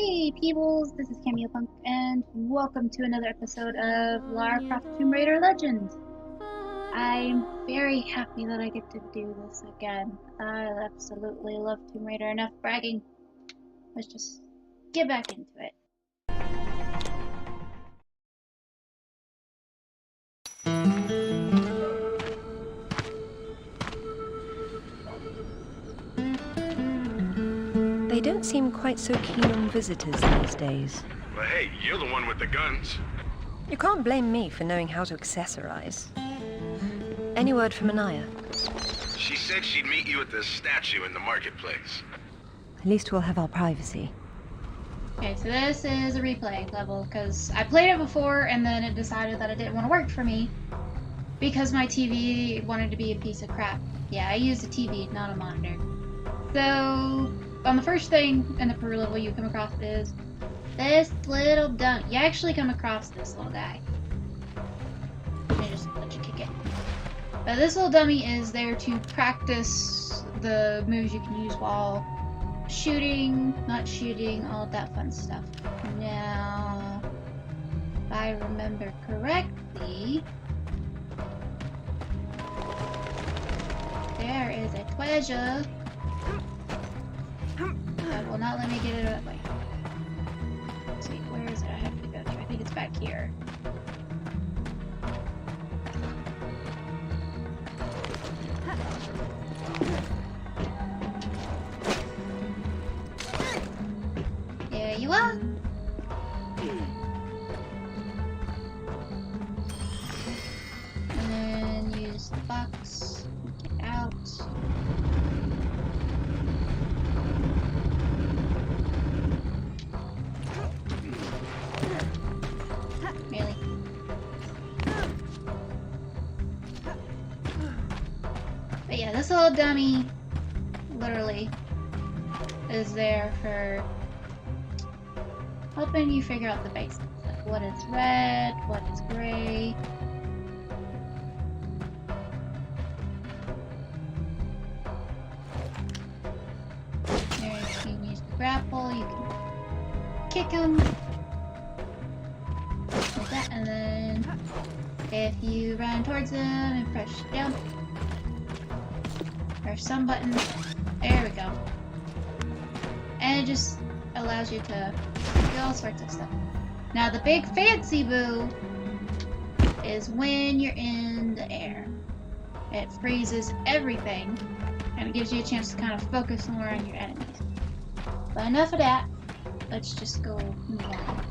Hey peoples, this is Cameo Punk, and welcome to another episode of Lara Croft Tomb Raider Legends. I'm very happy that I get to do this again. I absolutely love Tomb Raider. Enough bragging. Let's just get back into it. They don't seem quite so keen on visitors these days. Well, hey, you're the one with the guns. You can't blame me for knowing how to accessorize. Any word from Anaya? She said she'd meet you at the statue in the marketplace. At least we'll have our privacy. Okay, so this is a replay level, because I played it before and then it decided that it didn't want to work for me because my TV wanted to be a piece of crap. Yeah, I used a TV, not a monitor. So, on the first thing in the Peru level you come across is this little dump. You actually come across this little guy. Let me just let you kick it. But this little dummy is there to practice the moves you can use while shooting, not shooting, all of that fun stuff. Now, if I remember correctly, there is a treasure that will not let me get it that way. Let's see, where is it I have to go to? I think it's back here. There you are! And then use the box, get out. Really? But yeah, this little dummy literally is there for helping you figure out the basics. Like what is red, what is gray. There you can use the grapple, you can kick them. Like that, and then if you run towards them and press jump, press some button, there we go. And it just allows you to do all sorts of stuff. Now the big fancy boo is when you're in the air. It freezes everything and it gives you a chance to kind of focus more on your enemies. But enough of that, let's just go move on.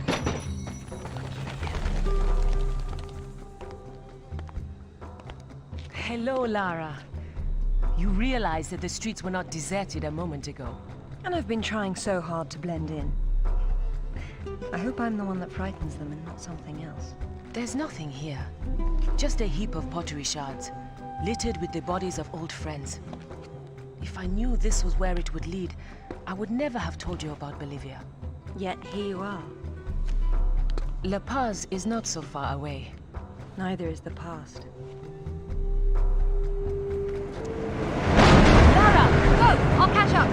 Hello, Lara. You realize that the streets were not deserted a moment ago. And I've been trying so hard to blend in. I hope I'm the one that frightens them and not something else. There's nothing here. Just a heap of pottery shards, littered with the bodies of old friends. If I knew this was where it would lead, I would never have told you about Bolivia. Yet here you are. La Paz is not so far away. Neither is the past. Lara, go! I'll catch up!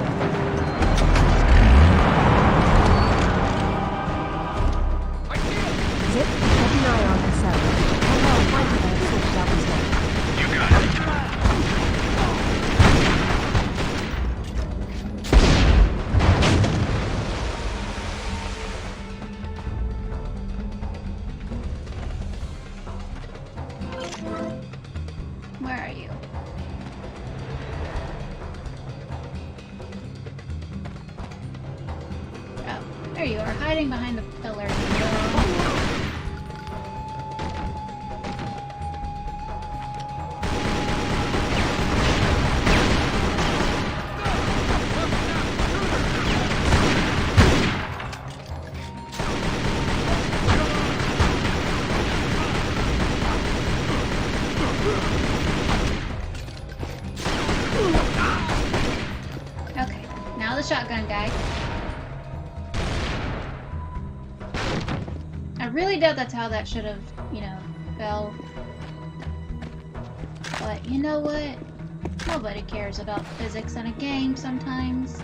Zip, keep an eye on herself. I'll find her and sort it out as well. You got it. Where are you? Oh, there you are, hiding behind the pillar. Okay, now the shotgun guy. I really doubt that's how that should have, fell. But you know what? Nobody cares about physics in a game sometimes.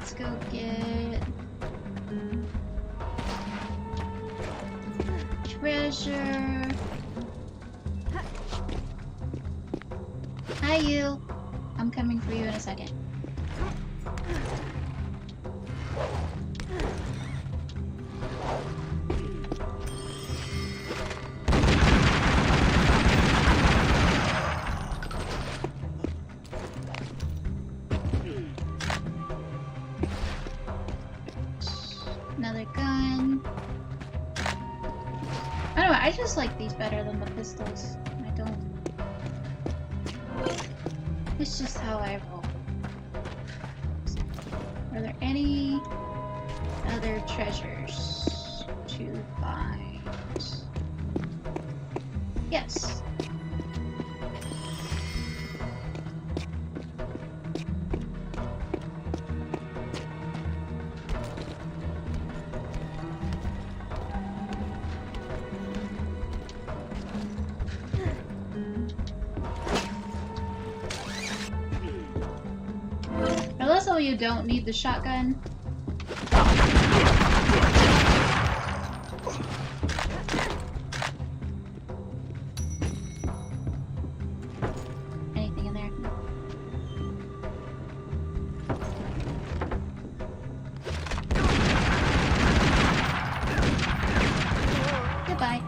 let's go get treasure. Hi, you. I'm coming for you in a second. Another gun. I don't know, I just like these better than the pistols. I don't. It's just how I roll. Are there any other treasures to find? Yes. Also, you don't need the shotgun. Anything in there? Goodbye.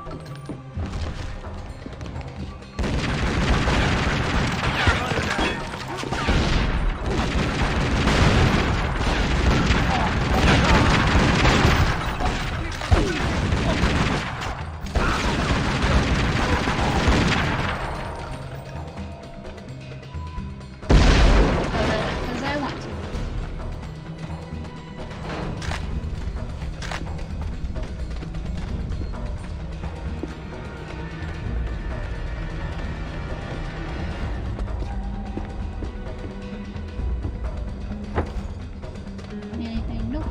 Anything? Nope.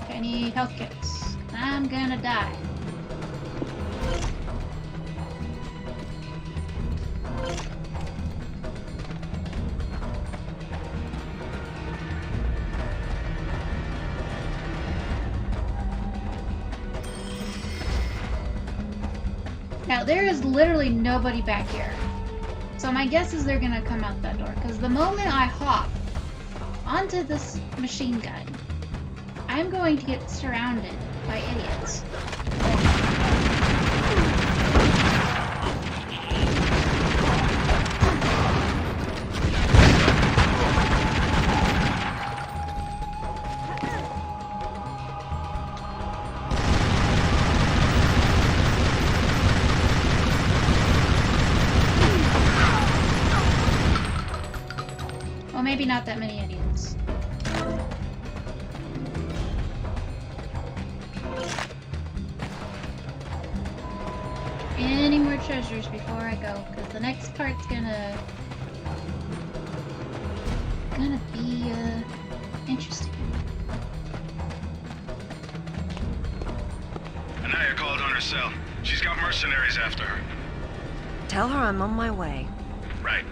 I need health kits. I'm gonna die. Now, there is literally nobody back here. So my guess is they're gonna come out that door. Because the moment I hop onto this machine gun, I'm going to get surrounded by idiots. Well, maybe not that many idiots. Any more treasures before I go, because the next part's gonna be interesting. Anaya called on her cell. She's got mercenaries after her. Tell her I'm on my way. Right.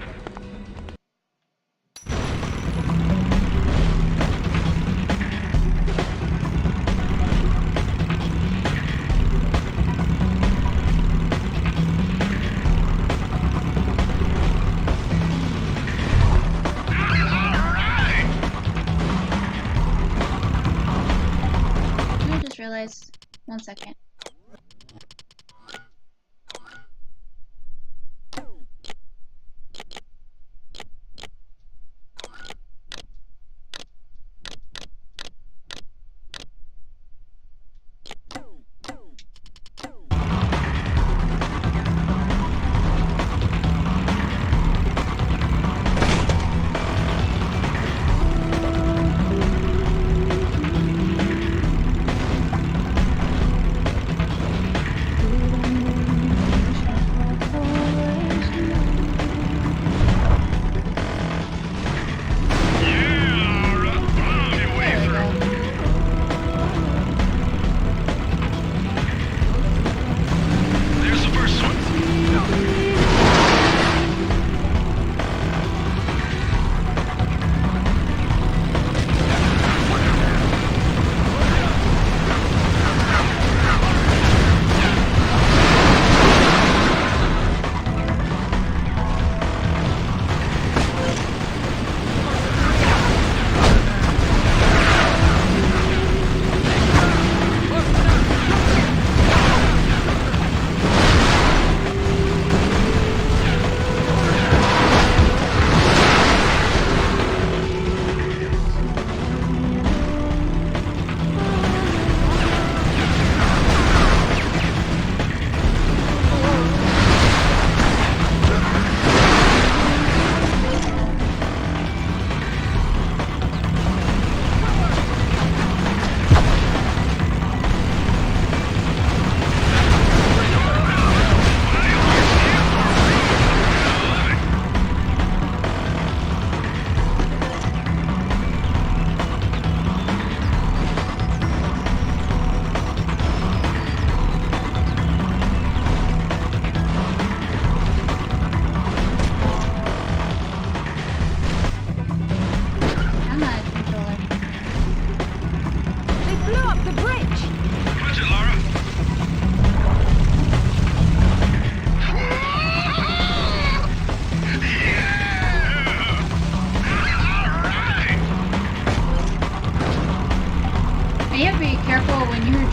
I just realized. 1 second.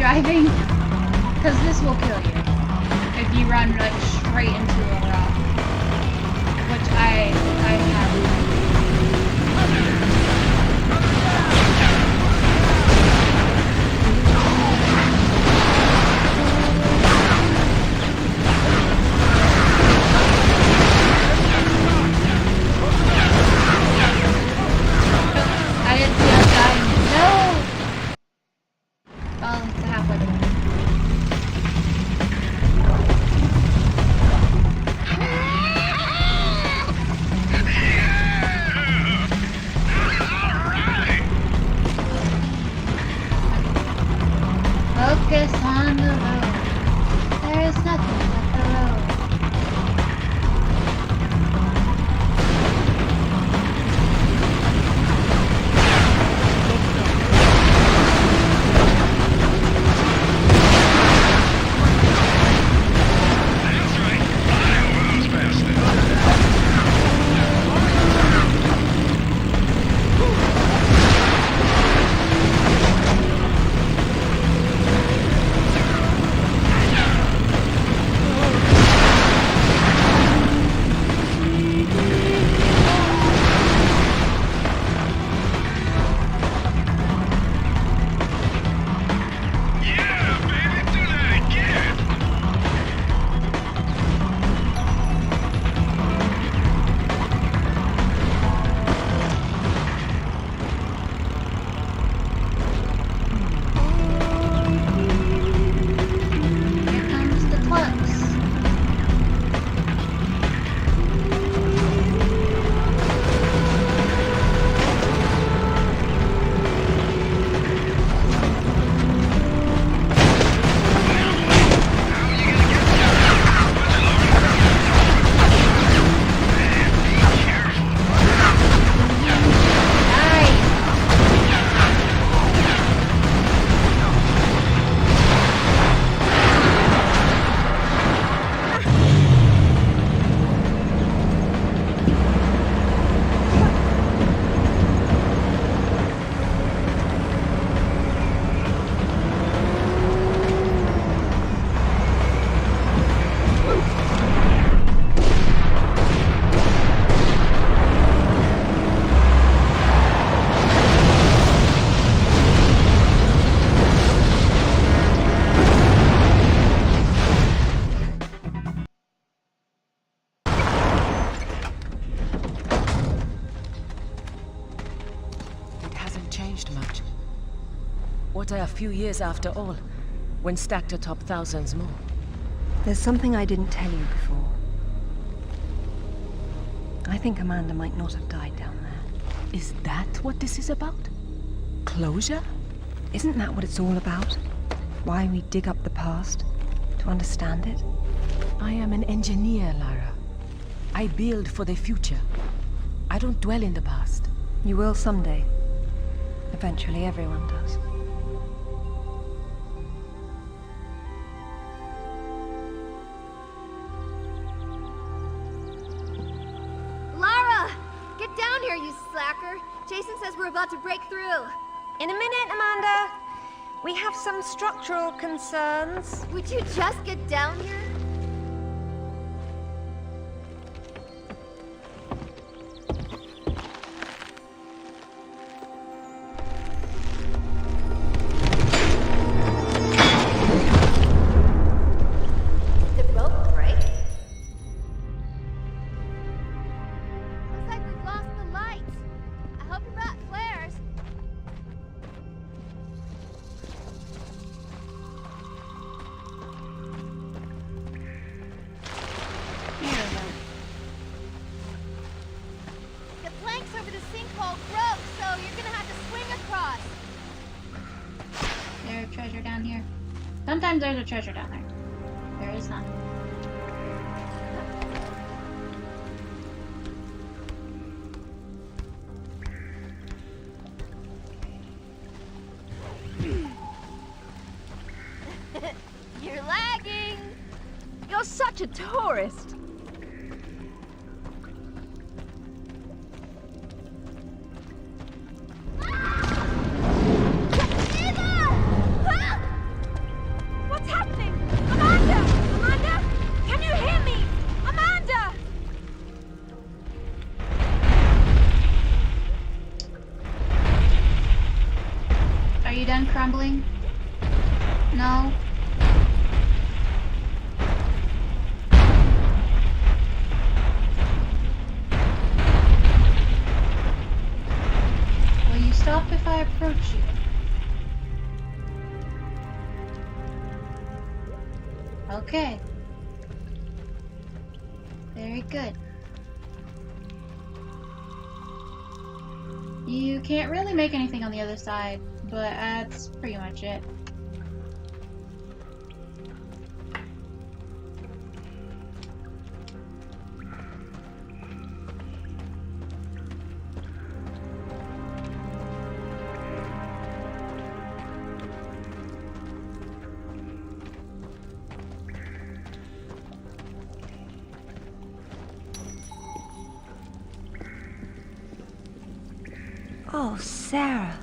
driving, because this will kill you if you run like straight into a rock, which I have. I didn't see us dying. No! Well, it's halfway there. Focus on the road. There is nothing but the road. What are a few years after all, when stacked atop thousands more? There's something I didn't tell you before. I think Amanda might not have died down there. Is that what this is about? Closure? Isn't that what it's all about? Why we dig up the past? To understand it? I am an engineer, Lara. I build for the future. I don't dwell in the past. You will someday. Eventually, everyone does. Lara! Get down here, you slacker! Jason says we're about to break through. In a minute, Amanda. We have some structural concerns. Would you just get down here? Sometimes there's a treasure down there. There is not. You're lagging! You're such a tourist! crumbling? No? Will you stop if I approach you? Okay. Very good. You can't really make anything on the other side, but that's pretty much it. Oh, Sarah.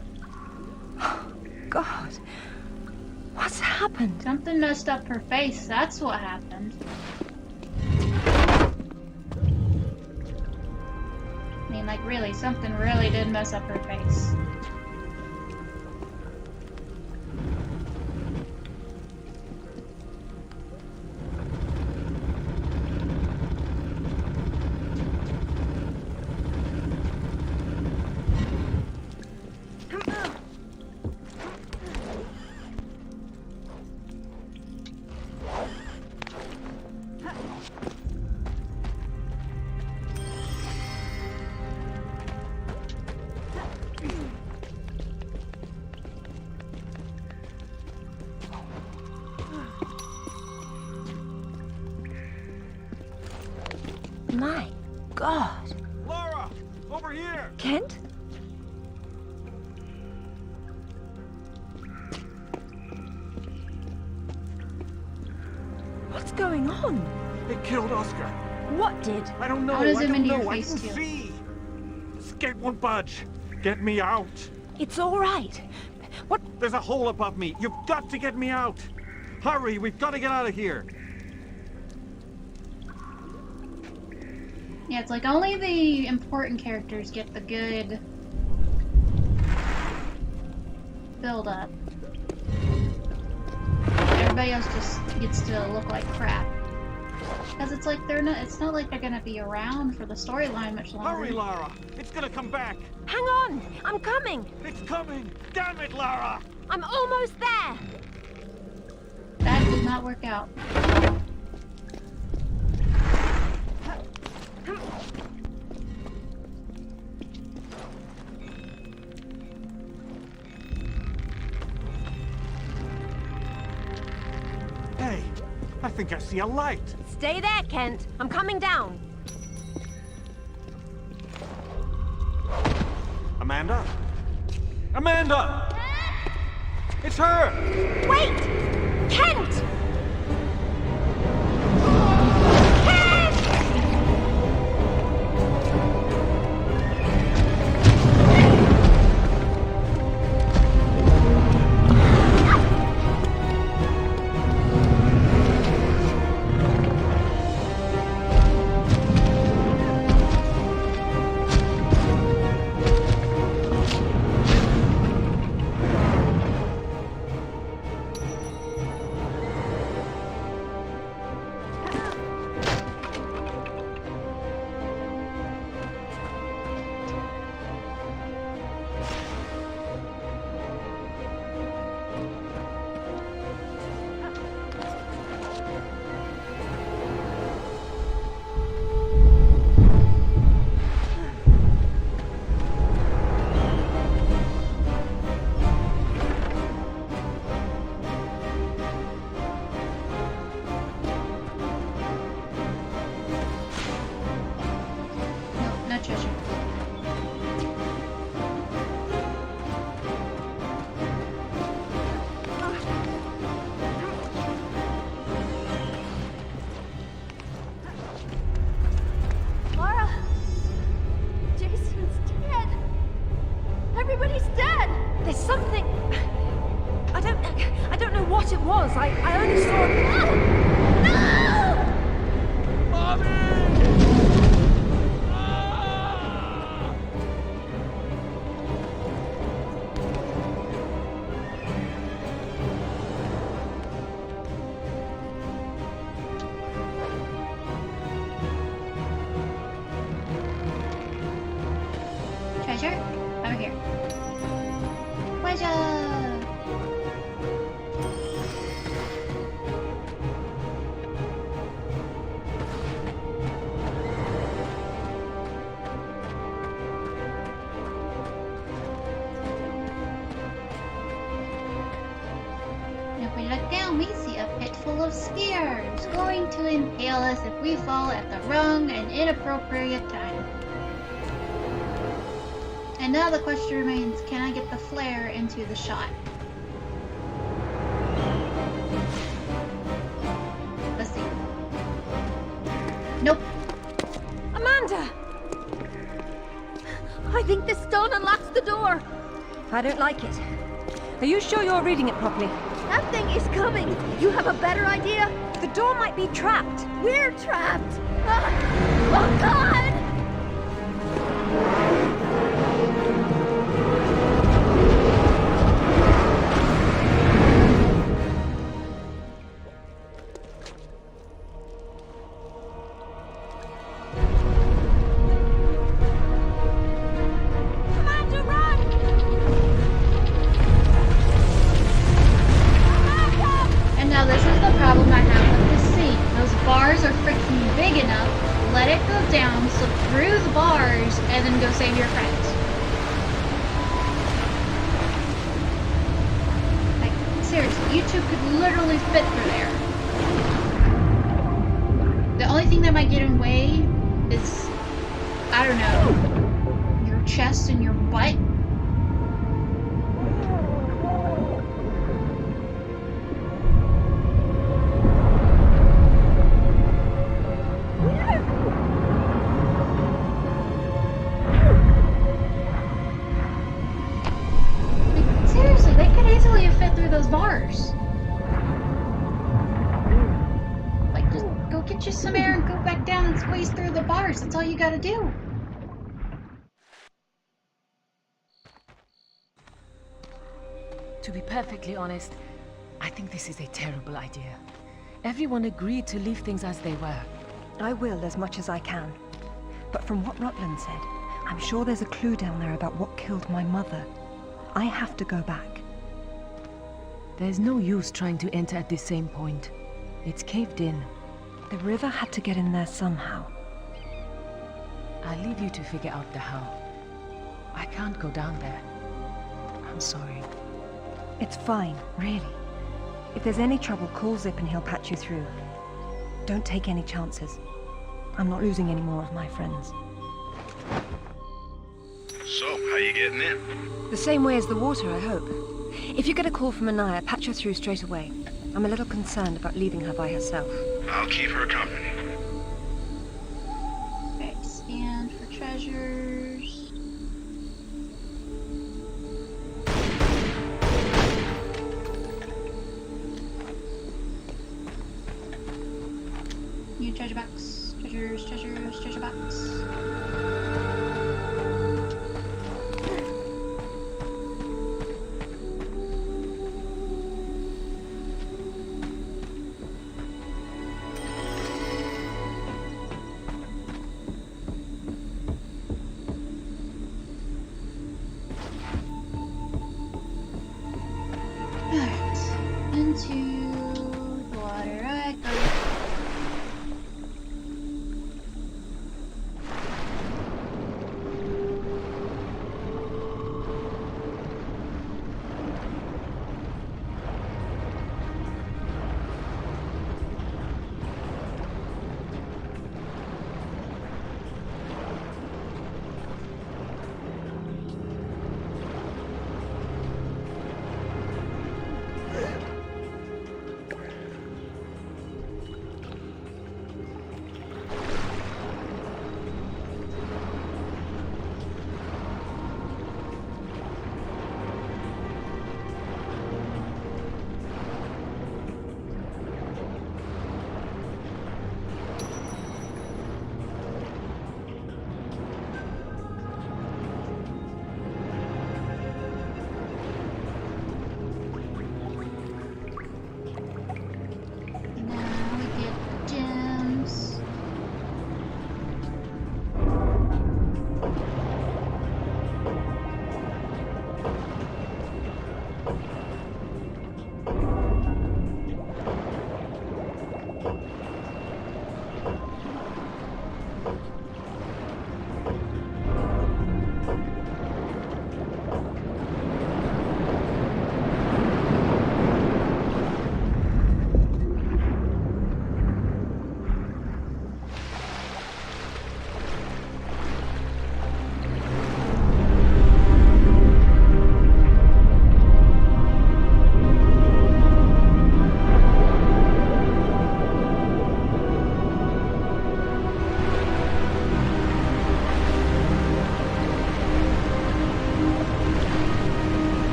Oh, God. What's happened? Something messed up her face, that's what happened. I mean, like, really, something really did mess up her face. My God. Lara! Over here! Kent? What's going on? They killed Oscar. What did? I don't know. How does I it don't into know. your I face, didn't too? see. This gate won't budge. Get me out. It's all right. What? There's a hole above me. You've got to get me out. Hurry, we've got to get out of here. Yeah, it's like only the important characters get the good build up. Everybody else just gets to look like crap. Because it's like they're not, it's not like they're gonna be around for the storyline much longer. Hurry, Lara. It's gonna come back. Hang on! I'm coming! It's coming. Damn it, Lara. I'm almost there! That did not work out. Hey, I think I see a light. Stay there, Kent. I'm coming down. Amanda? Amanda! It's her! Wait! Kent! Kent! No treasure. Lara! Jason's dead! Everybody's dead! There's something... I don't know what it was. I only saw... No! Treasure? Over here. Treasure! If we look down, we see a pit full of spears, going to impale us if we fall at the wrong and inappropriate time. And now the question remains, can I get the flare into the shot? Let's see. Nope. Amanda! I think this stone unlocks the door. I don't like it. Are you sure you're reading it properly? That thing is coming. You have a better idea? The door might be trapped. We're trapped. Ah! Oh, God! Amanda, run! And now this is the problem I have with this scene. Those bars are freaking big enough. Let it go down, slip through the bars, and then go save your friends. Like, seriously, you two could literally fit through there. The only thing that might get in the way is, I don't know, your chest and your butt. Like, seriously, they could easily have fit through those bars. Like, just go get you some air and go back down and squeeze through the bars. That's all you gotta do. To be perfectly honest, I think this is a terrible idea. Everyone agreed to leave things as they were. I will as much as I can. But from what Rutland said, I'm sure there's a clue down there about what killed my mother. I have to go back. There's no use trying to enter at the same point. It's caved in. The river had to get in there somehow. I'll leave you to figure out the how. I can't go down there. I'm sorry. It's fine, really. If there's any trouble, call Zip and he'll patch you through. Don't take any chances. I'm not losing any more of my friends. So, how you getting in? The same way as the water, I hope. If you get a call from Anaya, patch her through straight away. I'm a little concerned about leaving her by herself. I'll keep her company. Okay, scan for treasures. New treasure box. Treasures, treasures, treasure box. Alright, into the water I go.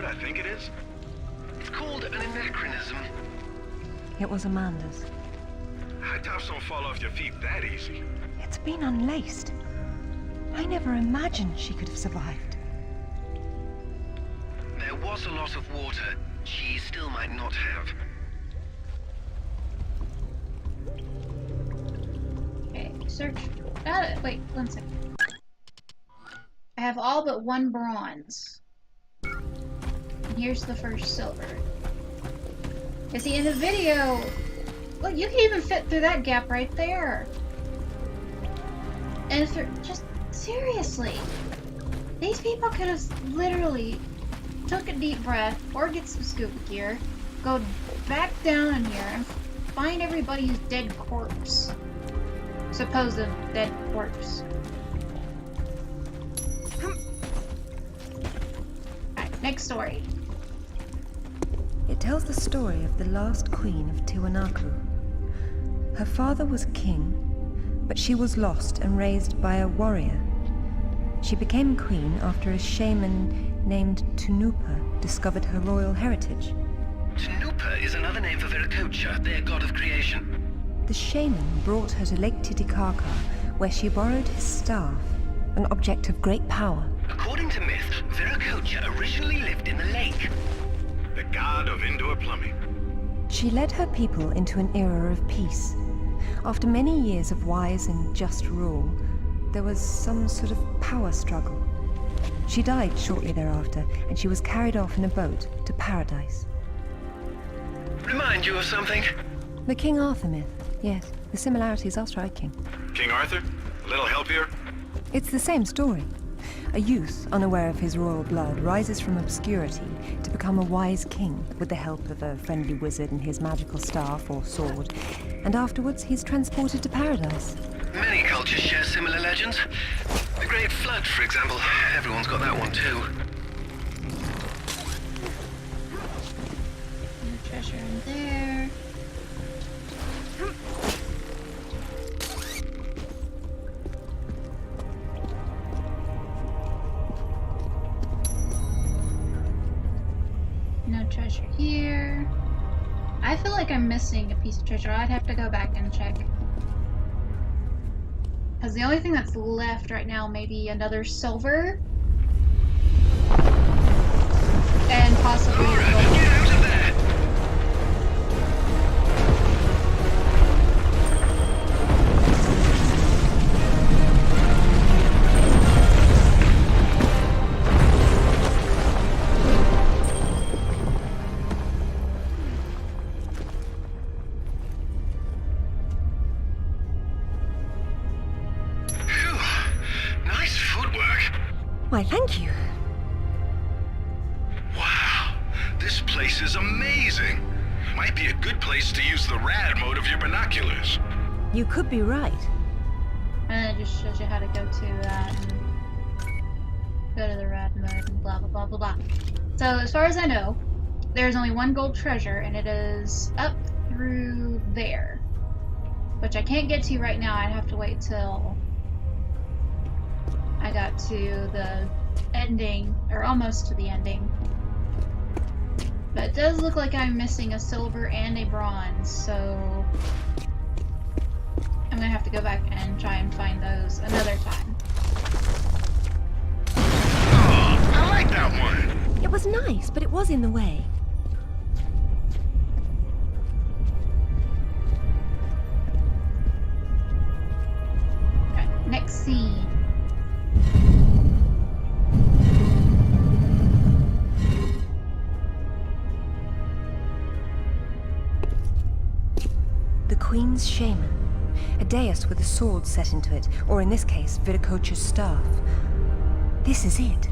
what I think it is? It's called an anachronism. It was Amanda's. High tops don't fall off your feet that easy. It's been unlaced. I never imagined she could have survived. There was a lot of water. She still might not have. Okay, search. Wait, 1 second. I have all but 1 bronze. And here's the first silver. You see, in the video, look, you can even fit through that gap right there. And if they're just seriously, these people could have literally took a deep breath or get some scuba gear, go back down in here and find everybody's dead corpse. Supposed dead corpse. Alright, next story. It tells the story of the last queen of Tiwanaku. Her father was king, but she was lost and raised by a warrior. She became queen after a shaman named Tunupa discovered her royal heritage. Tunupa is another name for Viracocha, their god of creation. The shaman brought her to Lake Titicaca, where she borrowed his staff, an object of great power. According to myth, Viracocha originally lived in the lake. The god of indoor plumbing. She led her people into an era of peace. After many years of wise and just rule, there was some sort of power struggle. She died shortly thereafter, and she was carried off in a boat to paradise. Remind you of something? The King Arthur myth. Yes, the similarities are striking. King Arthur? A little help here? It's the same story. A youth, unaware of his royal blood, rises from obscurity to become a wise king with the help of a friendly wizard and his magical staff or sword, and afterwards he's transported to paradise. Many cultures share similar legends. The Great Flood, for example. Everyone's got that one too. No treasure in there. No treasure here. I feel like I'm missing a piece of treasure. I'd have to go back and check. Because the only thing that's left right now may be another silver. And possibly Lara, gold. get out of there! Why, thank you. Wow, this place is amazing. Might be a good place to use the rad mode of your binoculars. You could be right. And it just shows you how to go to that and go to the rad mode and blah blah blah blah blah. So as far as I know, there's only 1 gold treasure and it is up through there. Which I can't get to right now. I'd have to wait till I got to the ending, or almost to the ending. But it does look like I'm missing a silver and a bronze, so I'm gonna have to go back and try and find those another time. Oh, I like that one. It was nice, but it was in the way. Right, next scene. The Queen's shaman. A dais with a sword set into it, or in this case, Viracocha's staff. This is it.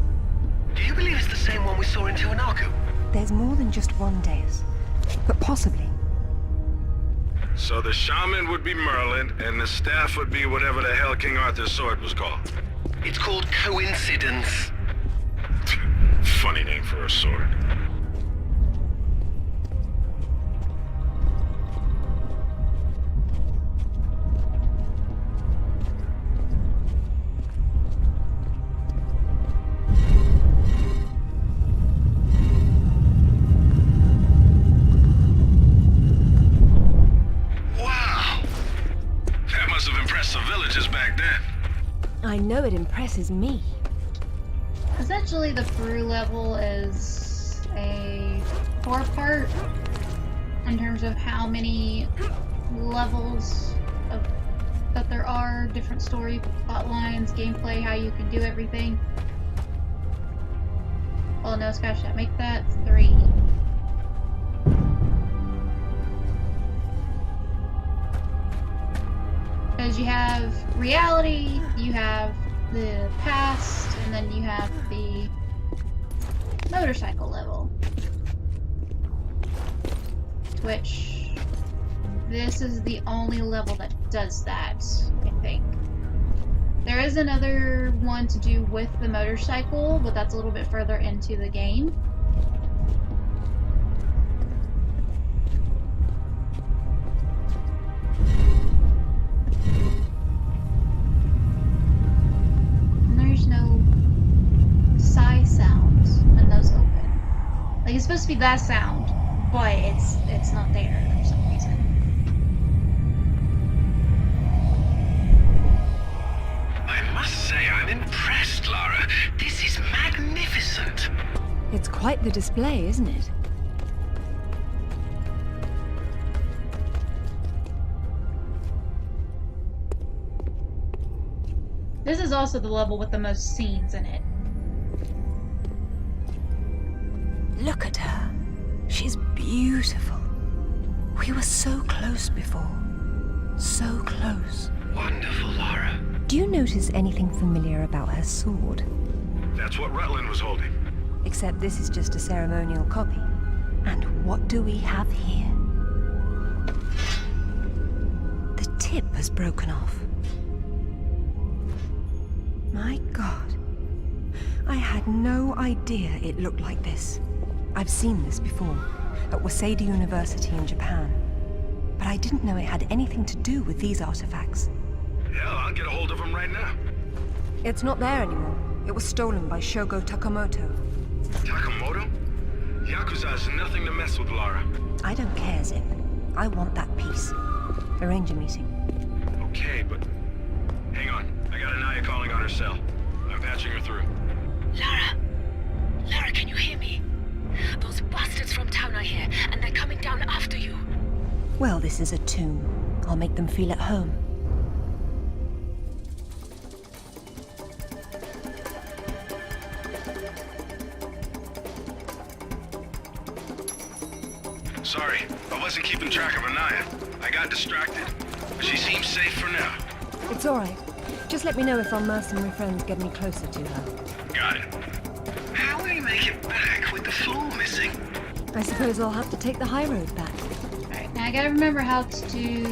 Do you believe it's the same one we saw in Tiwanaku? There's more than just one dais, but possibly. So the shaman would be Merlin, and the staff would be whatever the hell King Arthur's sword was called. It's called coincidence. Funny name for a sword. I know it impresses me. Essentially, the Peru level is a 4-part in terms of how many levels that there are, different story plot lines, gameplay, how you can do everything. Oh no, scratch that. Make that 3. Because you have reality, you have the past, and then you have the motorcycle level. Which, this is the only level that does that, I think. There is another one to do with the motorcycle, but that's a little bit further into the game. And there's no sigh sounds when those open. Like, it's supposed to be that sound, but it's not there for some reason. I must say, I'm impressed, Lara. This is magnificent. It's quite the display, isn't it? This is also the level with the most scenes in it. Look at her. She's beautiful. We were so close before. So close. Wonderful, Lara. Do you notice anything familiar about her sword? That's what Rutland was holding. Except this is just a ceremonial copy. And what do we have here? The tip has broken off. My God. I had no idea it looked like this. I've seen this before, at Waseda University in Japan. But I didn't know it had anything to do with these artifacts. Hell, I'll get a hold of him right now. It's not there anymore. It was stolen by Shogo Takamoto. Takamoto? Yakuza is nothing to mess with, Lara. I don't care, Zip. I want that piece. Arrange a meeting. Okay, but... Hang on. I got Anaya calling on her cell. I'm patching her through. Lara! Lara, can you hear me? Those bastards from town are here, and they're coming down after you. Well, this is a tomb. I'll make them feel at home. Sorry, I wasn't keeping track of Anaya. I got distracted. She seems safe for now. It's all right. Just let me know if our mercenary friends get any closer to her. Got it. How will you make it back with the floor missing? I suppose I'll have to take the high road back. Alright, now I gotta remember how to do...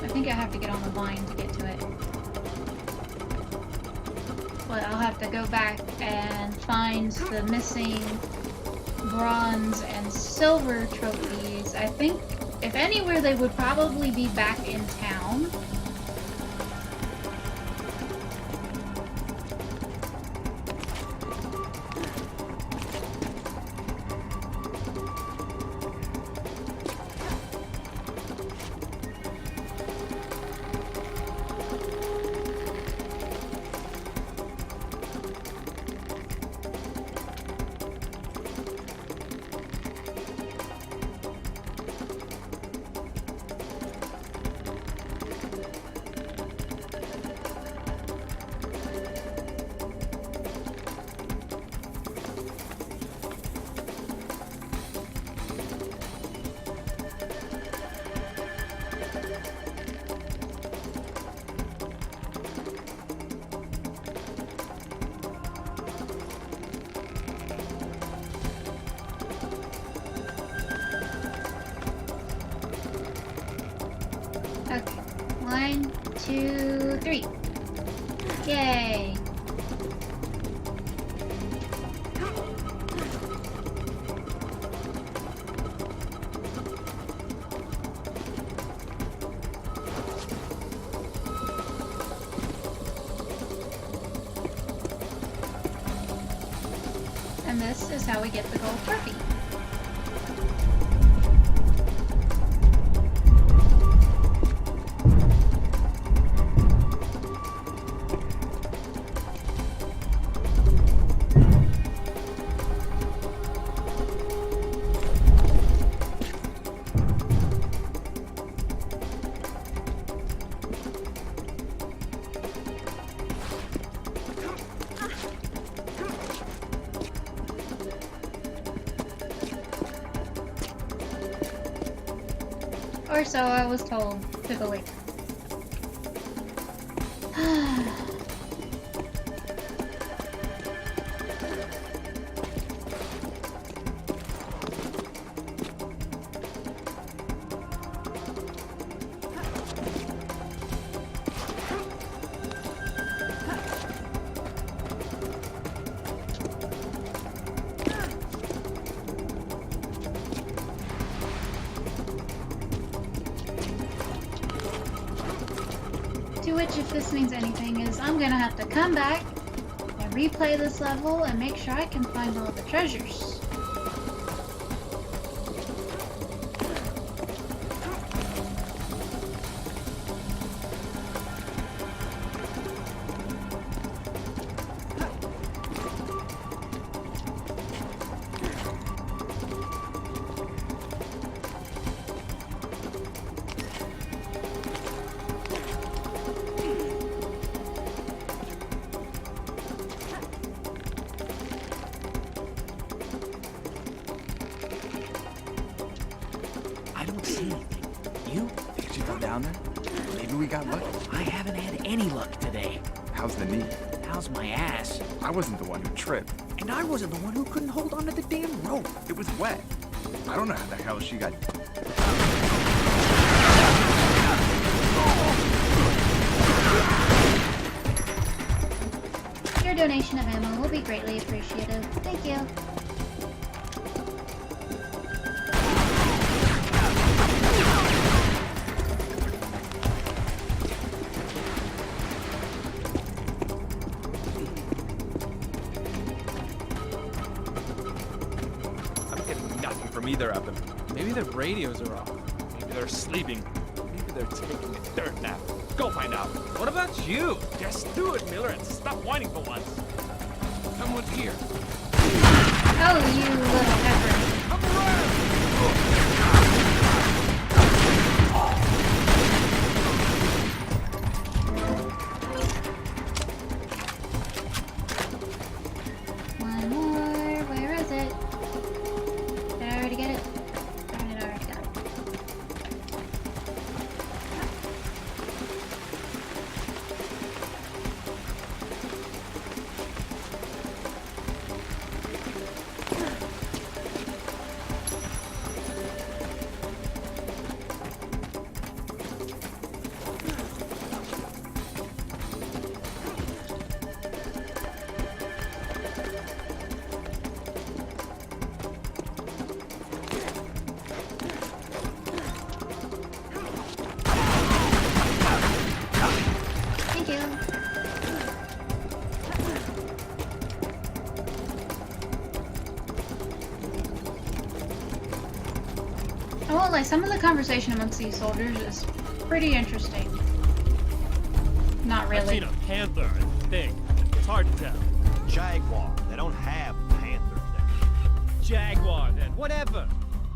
I think I have to get on the vine to get to it. But I'll have to go back and find the missing bronze and silver trophies. I think, if anywhere, they would probably be back in town. Okay. 1, 2, 3. Yay! And this is how we get the gold trophy. Or so I was told to believe. To which, if this means anything, is I'm gonna have to come back and replay this level and make sure I can find all the treasures. I don't see anything. You? Did you go down there? Maybe we got lucky. I haven't had any luck today. How's the knee? How's my ass? I wasn't the one who tripped. And I wasn't the one who couldn't hold onto the damn rope. It was wet. I don't know how the hell she got... Your donation of ammo will be greatly appreciated. Thank you. I'm getting nothing from either of them. Maybe their radios are off. Maybe they're sleeping. Maybe they're taking a dirt nap. Go find out. What about you? Just do it, Miller, and stop whining for once. Someone's here. Oh, you little heifer. Come around! One more. Where is it? Did I already get it? Darn it, I already got it. Thank you. I won't lie, some of the conversation amongst these soldiers is pretty interesting. Not I've really. seen a panther, I think. It's hard to tell. Jaguar. They don't have panthers there. Jaguar, then. Whatever.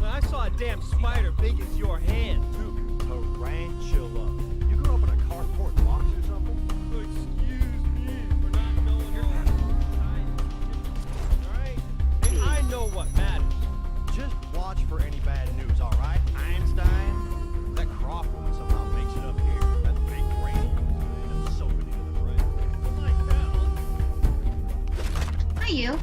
Well, I saw a damn spider big as your hand, too. Tarantula. You grew up in a cardboard box or something? Excuse me for not knowing your Alright? And I know what matters. Just watch for any bad news, all right? Einstein? That Croft woman somehow makes it up here. That big brain end up soaking into the brain. Like hell. Hi, you.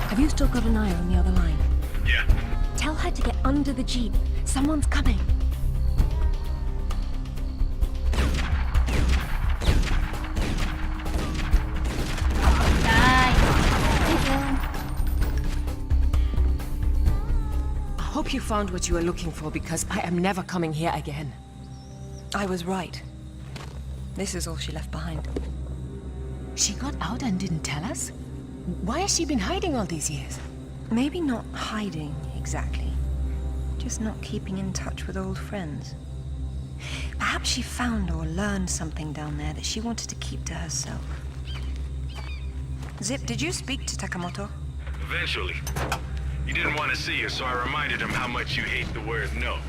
Have you still got an eye on the other line? Yeah. Tell her to get under the jeep. Someone's coming. Die. Thank you. I hope you found what you were looking for, because I am never coming here again. I was right. This is all she left behind. She got out and didn't tell us? Why has she been hiding all these years? Maybe not hiding, exactly. Just not keeping in touch with old friends. Perhaps she found or learned something down there that she wanted to keep to herself. Zip, did you speak to Takamoto? Eventually. He didn't want to see you, so I reminded him how much you hate the word no.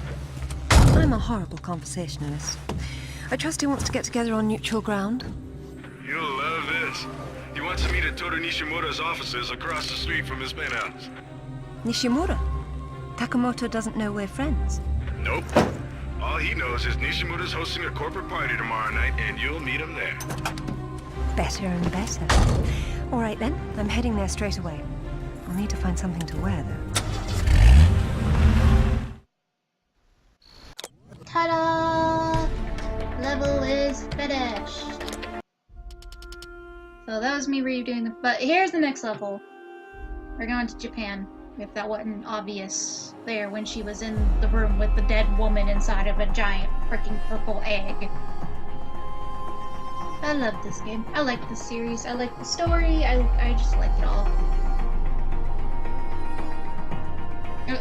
I'm a horrible conversationalist. I trust he wants to get together on neutral ground. You'll love this. He wants to meet at Toru Nishimura's offices across the street from his penthouse. Nishimura? Takamoto doesn't know we're friends. Nope. All he knows is Nishimura's hosting a corporate party tomorrow night, and you'll meet him there. Better and better. All right then, I'm heading there straight away. I'll need to find something to wear, though. Ta-da! Level is finished. So that was me redoing the... But here's the next level. We're going to Japan. If that wasn't obvious there when she was in the room with the dead woman inside of a giant freaking purple egg. I love this game. I like this series. I like the story. I just like it all.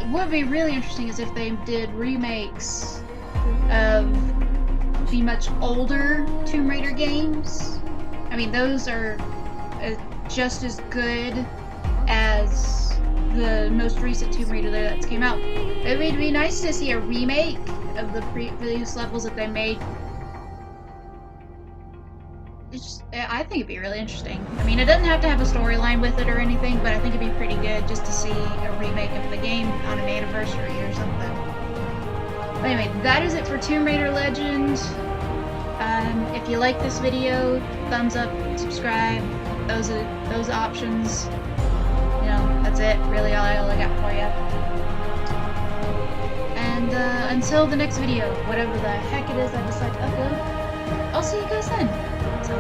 What would be really interesting is if they did remakes of the much older Tomb Raider games. I mean, those are just as good as the most recent Tomb Raider that came out. It would be nice to see a remake of the previous levels that they made. I think it'd be really interesting. I mean, it doesn't have to have a storyline with it or anything, but I think it'd be pretty good just to see a remake of the game on an anniversary or something. But anyway, that is it for Tomb Raider Legend. If you like this video, thumbs up, subscribe, those options. You know, that's it. Really all I got for you. And until the next video, whatever the heck it is I decide to upload, I'll see you guys then. So,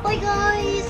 bye guys!